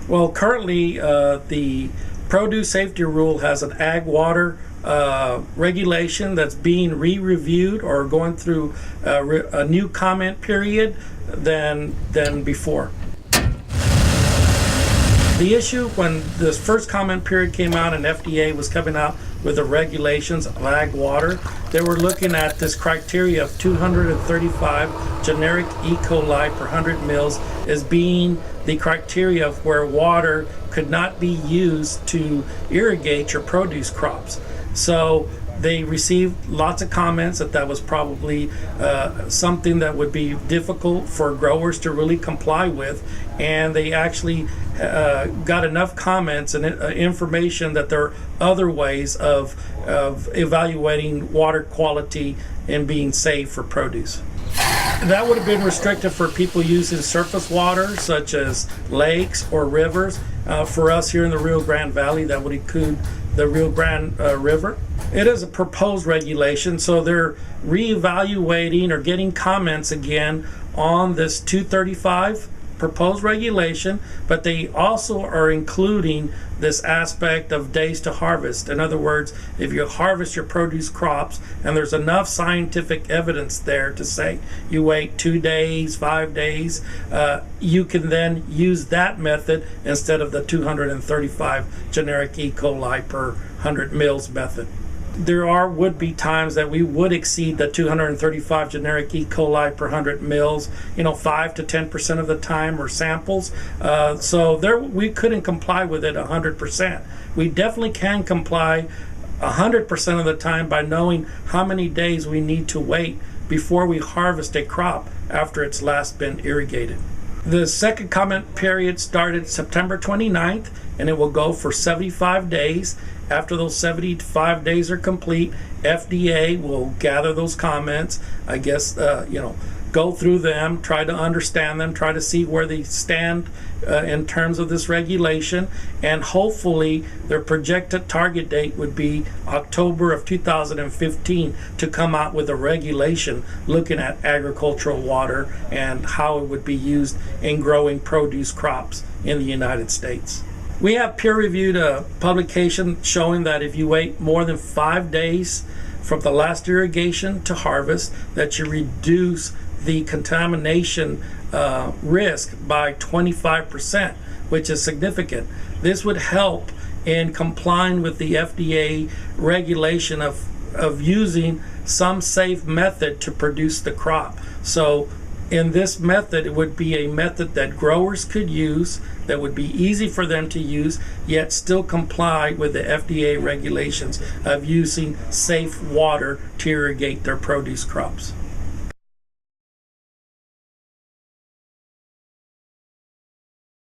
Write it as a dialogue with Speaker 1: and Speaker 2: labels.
Speaker 1: Well, currently the produce safety rule has an ag water regulation that's being re-reviewed or going through a new comment period than before. The issue when this first comment period came out and FDA was coming out with the regulations of ag water, they were looking at this criteria of 235 generic E. coli per 100 mils as being the criteria of where water could not be used to irrigate your produce crops. So they received lots of comments that was probably something that would be difficult for growers to really comply with, and they actually got enough comments and information that there are other ways of evaluating water quality and being safe for produce. That would have been restricted for people using surface water such as lakes or rivers. For us here in the Rio Grande Valley, that would include the Rio Grande River. It is a proposed regulation, so they're reevaluating or getting comments again on this 235 proposed regulation, but they also are including this aspect of days to harvest. In other words, if you harvest your produce crops and there's enough scientific evidence there to say you wait 2 days, 5 days, you can then use that method instead of the 235 generic E. coli per 100 mils method. There would be times that we would exceed the 235 generic E. coli per 100 mils, 5 to 10% of the time or samples. So there we couldn't comply with it 100%. We definitely can comply 100% of the time by knowing how many days we need to wait before we harvest a crop after it's last been irrigated. The second comment period started September 29th, and it will go for 75 days. After those 75 days are complete, FDA will gather those comments, I guess, go through them, try to understand them, try to see where they stand in terms of this regulation, and hopefully their projected target date would be October of 2015 to come out with a regulation looking at agricultural water and how it would be used in growing produce crops in the United States. We have peer-reviewed publication showing that if you wait more than 5 days from the last irrigation to harvest, that you reduce the contamination risk by 25%, which is significant. This would help in complying with the FDA regulation of using some safe method to produce the crop. So in this method, it would be a method that growers could use, that would be easy for them to use, yet still comply with the FDA regulations of using safe water to irrigate their produce crops.